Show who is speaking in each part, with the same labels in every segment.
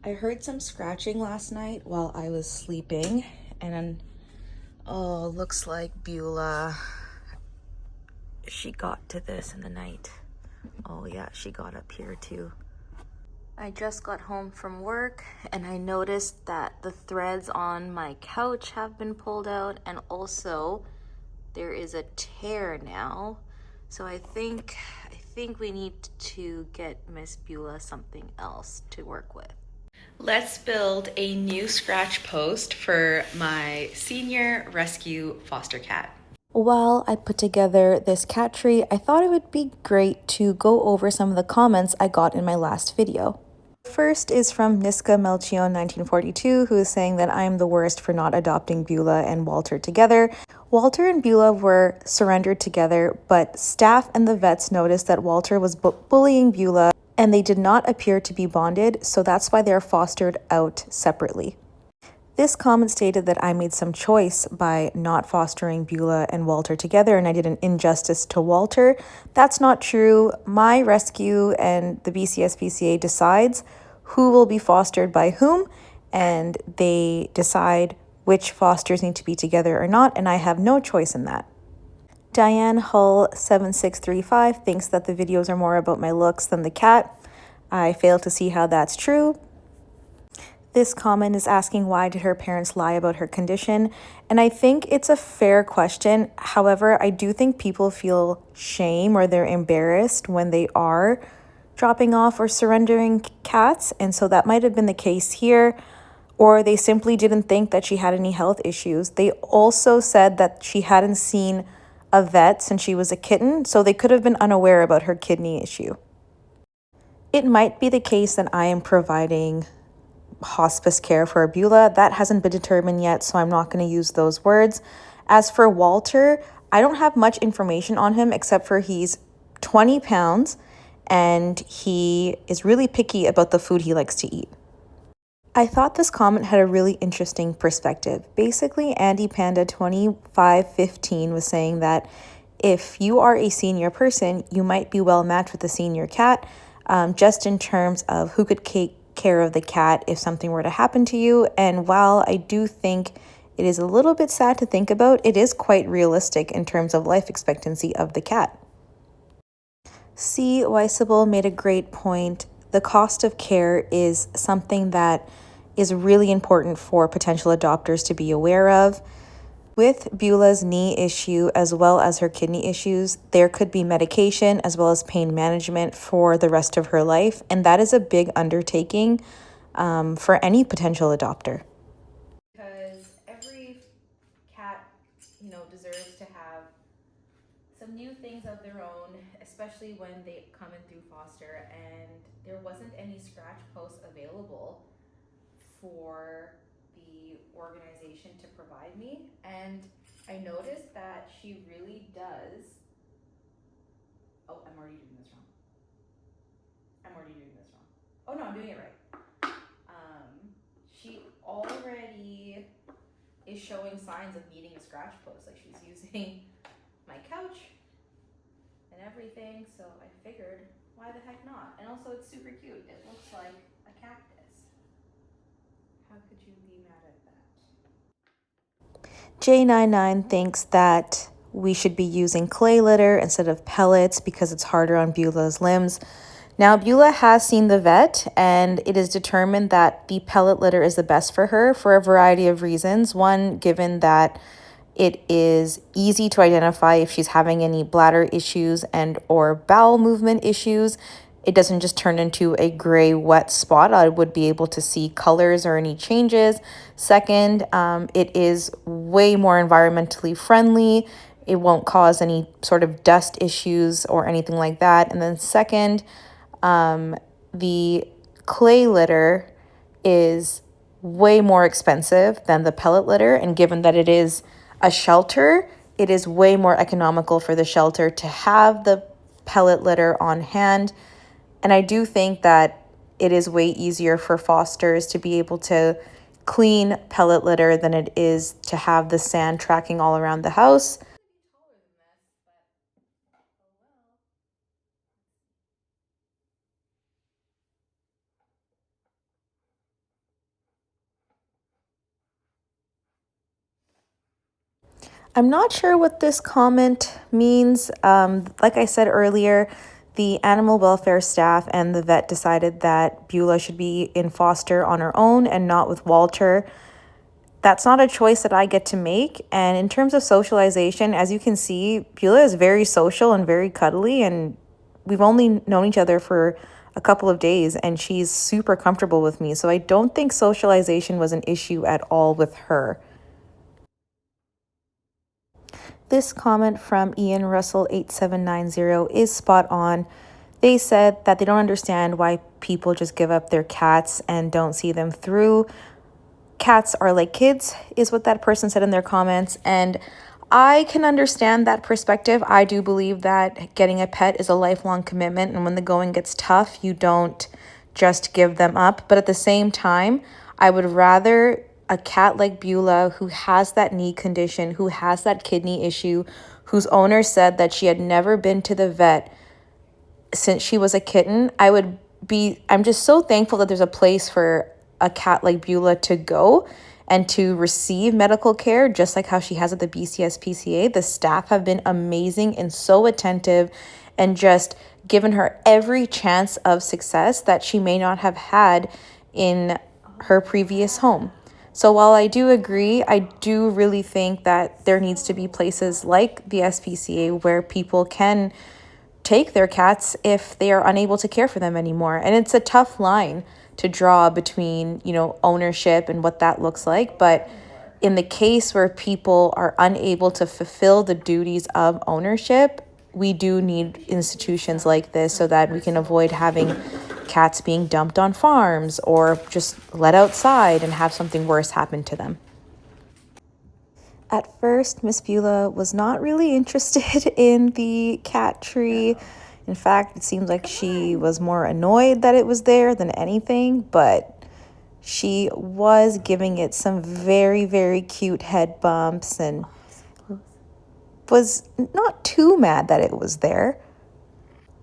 Speaker 1: I heard some scratching last night while I was sleeping, and then, oh, looks like Bula, she got to this in the night. Oh yeah, she got up here too. I just got home from work and I noticed that the threads on my couch have been pulled out, and also there is a tear now. So I think we need to get Miss Bula something else to work with. Let's build a new scratch post for my senior rescue foster cat. While I put together this cat tree, I thought it would be great to go over some of the comments I got in my last video. First is from Niska Melchion 1942, who is saying that I am the worst for not adopting Bula and Walter together. Walter and Bula were surrendered together, but staff and the vets noticed that Walter was bullying Bula and they did not appear to be bonded, so that's why they're fostered out separately. This comment stated that I made some choice by not fostering Bula and Walter together and I did an injustice to Walter. That's not true. My rescue and the BCSPCA decides who will be fostered by whom, and they decide which fosters need to be together or not, and I have no choice in that. Diane Hull 7635 thinks that the videos are more about my looks than the cat. I fail to see how that's true. This comment is asking why did her parents lie about her condition, and I think it's a fair question. However, I do think people feel shame or they're embarrassed when they are dropping off or surrendering cats, and so that might have been the case here, or they simply didn't think that she had any health issues. They also said that she hadn't seen a vet since she was a kitten, so they could have been unaware about her kidney issue. It might be the case that I am providing hospice care for Bula. That hasn't been determined yet, so I'm not going to use those words. As for Walter, I don't have much information on him except for he's 20 pounds and he is really picky about the food he likes to eat. I thought this comment had a really interesting perspective. Basically, Andy Panda 2515 was saying that if you are a senior person, you might be well matched with a senior cat, just in terms of who could take care of the cat if something were to happen to you. And while I do think it is a little bit sad to think about, it is quite realistic in terms of life expectancy of the cat. C. Weisable made a great point. The cost of care is something that is really important for potential adopters to be aware of. With Bula's knee issue as well as her kidney issues, there could be medication as well as pain management for the rest of her life, and that is a big undertaking for any potential adopter. Because every cat, deserves to have some new things of their own, especially when they come in through foster, and there wasn't any scratch posts available for the organization to provide me, and I noticed that she really does. Oh, I'm already doing this wrong. Oh no, I'm doing it right. She already is showing signs of needing a scratch post, like she's using my couch and everything, so I figured, why the heck not? And also it's super cute. It looks like a cactus. How could you be mad at that? J99 thinks that we should be using clay litter instead of pellets because it's harder on Bula's limbs. Now, Bula has seen the vet, and it is determined that the pellet litter is the best for her for a variety of reasons. One, given that it is easy to identify if she's having any bladder issues and or bowel movement issues. It doesn't just turn into a gray wet spot. I would be able to see colors or any changes. Second, it is way more environmentally friendly. It won't cause any sort of dust issues or anything like that. And then second, the clay litter is way more expensive than the pellet litter, and given that it is a shelter, it is way more economical for the shelter to have the pellet litter on hand. And I do think that it is way easier for fosters to be able to clean pellet litter than it is to have the sand tracking all around the house. I'm not sure what this comment means. Like I said earlier, the animal welfare staff and the vet decided that Beulah should be in foster on her own and not with Walter. That's not a choice that I get to make. And in terms of socialization, as you can see, Beulah is very social and very cuddly, and we've only known each other for a couple of days, and she's super comfortable with me. So I don't think socialization was an issue at all with her. This comment from Ian Russell 8790 is spot on. They said that they don't understand why people just give up their cats and don't see them through. Cats are like kids, is what that person said in their comments. And I can understand that perspective. I do believe that getting a pet is a lifelong commitment. And when the going gets tough, you don't just give them up. But at the same time, I would rather a cat like Beulah, who has that knee condition, who has that kidney issue, whose owner said that she had never been to the vet since she was a kitten. I'm just so thankful that there's a place for a cat like Beulah to go and to receive medical care, just like how she has at the BCSPCA. The staff have been amazing and so attentive and just given her every chance of success that she may not have had in her previous home. So while I do agree, I do really think that there needs to be places like the SPCA where people can take their cats if they are unable to care for them anymore. And it's a tough line to draw between, ownership and what that looks like. But in the case where people are unable to fulfill the duties of ownership, we do need institutions like this so that we can avoid having cats being dumped on farms or just let outside and have something worse happen to them. At first, Miss Beulah was not really interested in the cat tree. In fact, it seems like she was more annoyed that it was there than anything, but she was giving it some very, very cute head bumps and was not too mad that it was there.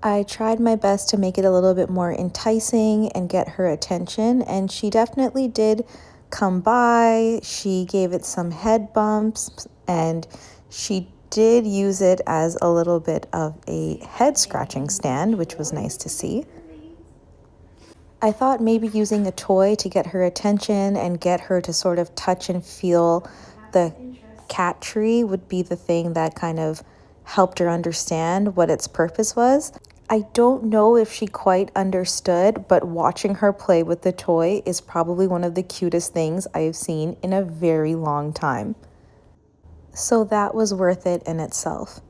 Speaker 1: I tried my best to make it a little bit more enticing and get her attention, and she definitely did come by. She gave it some head bumps, and she did use it as a little bit of a head scratching stand, which was nice to see. I thought maybe using a toy to get her attention and get her to sort of touch and feel the cat tree would be the thing that kind of helped her understand what its purpose was. I don't know if she quite understood, but watching her play with the toy is probably one of the cutest things I've seen in a very long time. So that was worth it in itself.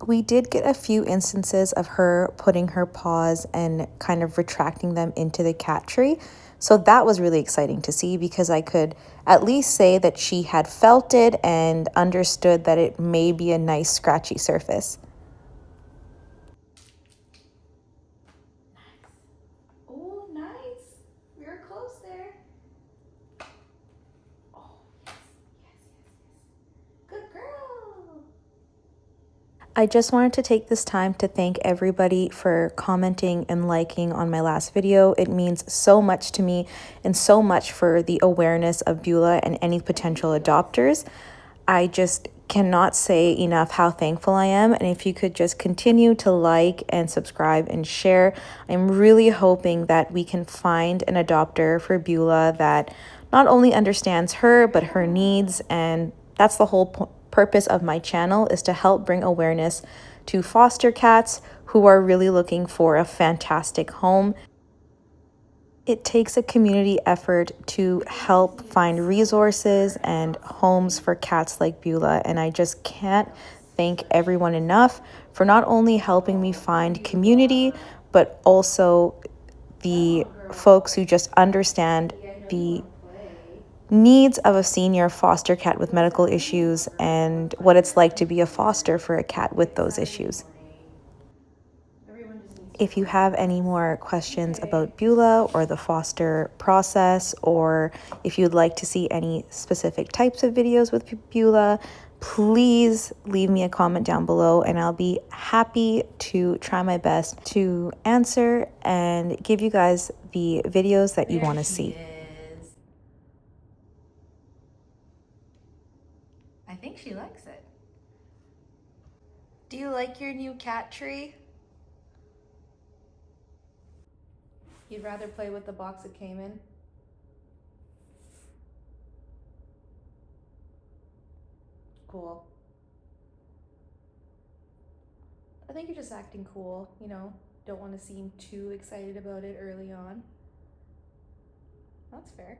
Speaker 1: We did get a few instances of her putting her paws and kind of retracting them into the cat tree. So that was really exciting to see because I could at least say that she had felt it and understood that it may be a nice scratchy surface. Oh, nice. We were close there. Oh, yes, yes, yes. Good girl. I just wanted to take this time to thank everybody for commenting and liking on my last video. It means so much to me and so much for the awareness of Beulah and any potential adopters. I just cannot say enough how thankful I am. And if you could just continue to like and subscribe and share, I'm really hoping that we can find an adopter for Beulah that not only understands her, but her needs. And that's the whole purpose of my channel, is to help bring awareness to foster cats who are really looking for a fantastic home. It takes a community effort to help find resources and homes for cats like Beulah, and I just can't thank everyone enough for not only helping me find community, but also the folks who just understand the needs of a senior foster cat with medical issues and what it's like to be a foster for a cat with those issues. If you have any more questions about Beulah or the foster process, or if you'd like to see any specific types of videos with Beulah, please leave me a comment down below and I'll be happy to try my best to answer and give you guys the videos that you want to see. I think she likes it. Do you like your new cat tree? You'd rather play with the box it came in? Cool. I think you're just acting cool, you know, don't want to seem too excited about it early on. That's fair.